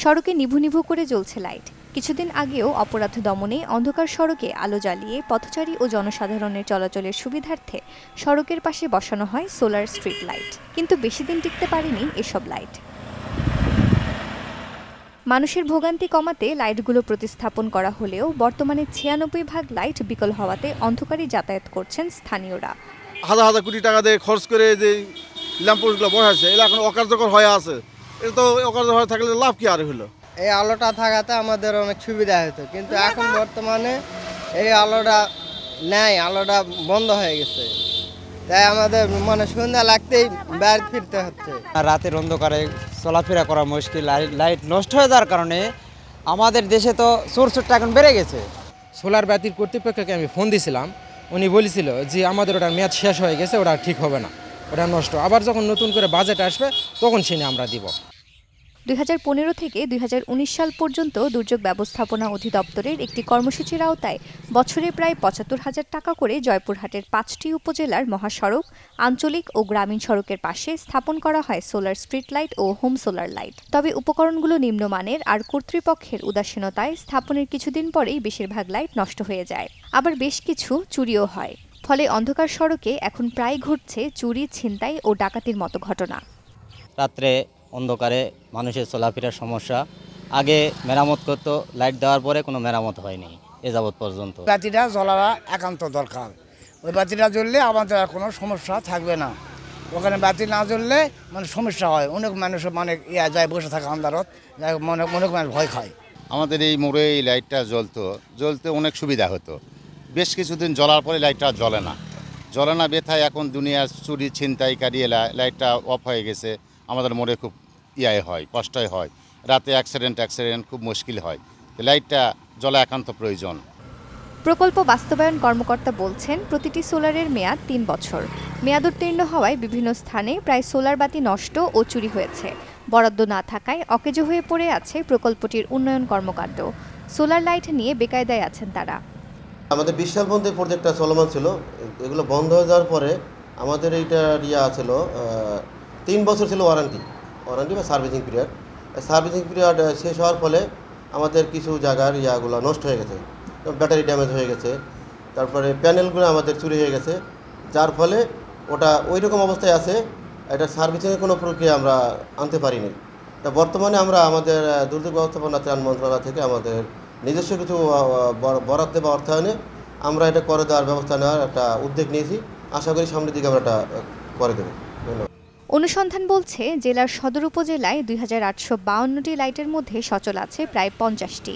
সড়কে নিভু নিভু করে জ্বলছে লাইট। কিছুদিন আগেও অপরাধ দমনে অন্ধকার সড়কে আলো জ্বালিয়ে পথচারী ও জনসাধারণের চলাচলের সুবিধার্থে সড়কের পাশে বসানো হয় সোলার স্ট্রিট লাইট। কিন্তু বেশি দিন টিকতে পারেনি এসব লাইট। মানুষের ভোগান্তি কমাতে লাইটগুলো প্রতিস্থাপন করা হলেও বর্তমানে ৯৬ ভাগ লাইট বিকল হওয়াতে অন্ধকারে যাতায়াত করছেন স্থানীয়রা। হাজার হাজার কোটি টাকা দিয়ে খরচ করে যে ল্যাম্পপোস্টগুলো বসাচ্ছে, এগুলো এখন অকার্যকর হয়ে আছে। এটা তো অকার্যকর হয়ে থাকলে লাভ কি আর হলো? এই আলোটা থাকাতে আমাদের অনেক সুবিধা হতো, কিন্তু এখন বর্তমানে এই আলোটা নেই, আলোটা বন্ধ হয়ে গেছে। তাই আমাদের মানে সন্ধ্যা লাগতেই বাইরে ফিরতে হচ্ছে। রাতের অন্ধকারে চলাফেরা করা মুশকিল। লাইট নষ্ট হয়ে যাওয়ার কারণে আমাদের দেশে তো চোরটা এখন বেড়ে গেছে। সোলার বাতির কর্তৃপক্ষকে আমি ফোন দিয়েছিলাম, উনি বলেছিল যে আমাদের ওটার মেয়াদ শেষ হয়ে গেছে, ওটা ঠিক হবে না, ওটা নষ্ট। আবার যখন নতুন করে বাজেট আসবে তখন সেটা আমরা দিব। ২০১৫ থেকে ২০১৯ সাল পর্যন্ত দুর্যোগ ব্যবস্থাপনা অধিদপ্তরের একটি কর্মসূচির আওতায় বছরে প্রায় ৭৫,০০০ টাকা করে জয়পুরহাটের ৫টি উপজেলার মহাসড়ক, আঞ্চলিক ও গ্রামীণ সড়কের পাশে স্থাপন করা হয় সোলার স্ট্রিট লাইট ও হোম সোলার লাইট। তবে উপকরণগুলো নিম্নমানের আর কর্তৃপক্ষের উদাসীনতায় স্থাপনের কিছুদিন পরেই বেশিরভাগ লাইট নষ্ট হয়ে যায়। আবার বেশ কিছু চুরিও হয়। ফলে অন্ধকার সড়কে এখন প্রায় ঘটছে চুরি, ছিনতাই ও ডাকাতির মতো ঘটনা। রাত্রে অন্ধকারে মানুষের চলাফেরার সমস্যা। আগে মেরামত করতো, লাইট দেওয়ার পরে কোনো মেরামত হয়নি এ যাবৎ পর্যন্ত। বাতিটা জ্বলাটা একান্ত দরকার। ওই বাতিটা জ্বললে আমাদের আর কোনো সমস্যা থাকবে না। ওখানে বাতি না জ্বললে মানে সমস্যা হয়, অনেক মানুষ মানে যায় বসে থাকে আন্ধারত, অনেক মানুষ ভয় খায়। আমাদের এই মোড়ে এই লাইটটা জ্বলতে অনেক সুবিধা হতো। বেশ কিছুদিন জ্বলার পরে লাইটটা জ্বলে না ব্যথায় এখন দুনিয়ার চুরি ছিনতাইকারী লাইটটা অফ হয়ে গেছে। আমাদের মোড়ে খুব হয়, কষ্টই হয়। রাতে অ্যাক্সিডেন্ট খুব মুশকিল হয়। লাইটটা জ্বলা একান্ত প্রয়োজন। প্রকল্প বাস্তবায়ন কর্মকর্তা বলছেন, প্রতিটি সোলারের মেয়াদ ৩ বছর। মেয়াদ উত্তীর্ণ হওয়ায় বিভিন্ন স্থানে প্রায় সোলার বাতি নষ্ট ও চুরি হয়েছে। বরাদ্দ না থাকায় অকেজো হয়ে পড়ে আছে প্রকল্পটির উন্নয়ন কর্মকাণ্ড। সোলার লাইট নিয়ে বেকায়দায় আছেন তারা। আমাদের ২০ সাল পর্যন্ত প্রজেক্টটা চলমান ছিল। এগুলো বন্ধ হয়ে যাওয়ার পরে আমাদের এইটা ছিল ৩ বছর ছিল ওয়ারেন্টি বা সার্ভিসিং পিরিয়ড। সার্ভিসিং পিরিয়ড শেষ হওয়ার ফলে আমাদের কিছু জায়গার ইয়াগুলো নষ্ট হয়ে গেছে, ব্যাটারি ড্যামেজ হয়ে গেছে, তারপরে প্যানেলগুলো আমাদের চুরি হয়ে গেছে, যার ফলে ওটা ওই রকম অবস্থায় আছে। এটা সার্ভিসিংয়ের কোনো প্রক্রিয়া আমরা আনতে পারিনি। তা বর্তমানে আমরা আমাদের দুর্যোগ ব্যবস্থাপনা ত্রাণ মন্ত্রণালয় থেকে আমাদের নিজস্ব কিছু বরাদ্দ বা অর্থায়নে আমরা এটা করে দেওয়ার ব্যবস্থা নেওয়ার একটা উদ্যোগ নিয়েছি। আশা করি সামনের দিকে আমরা এটা করে দেবো। ধন্যবাদ। অনুসন্ধান বলছে, জেলার সদর উপজেলায় ২,৮৫২টি লাইটের মধ্যে সচল আছে প্রায় ৫০টি।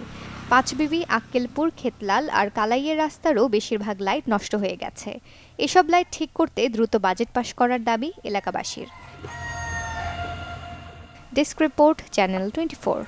পাঁচবিবি, আক্কেলপুর, খেতলাল আর কালাইয়ের রাস্তারও বেশিরভাগ লাইট নষ্ট হয়ে গেছে। এসব লাইট ঠিক করতে দ্রুত বাজেট পাস করার দাবি এলাকাবাসীর। Desk report, channel 24।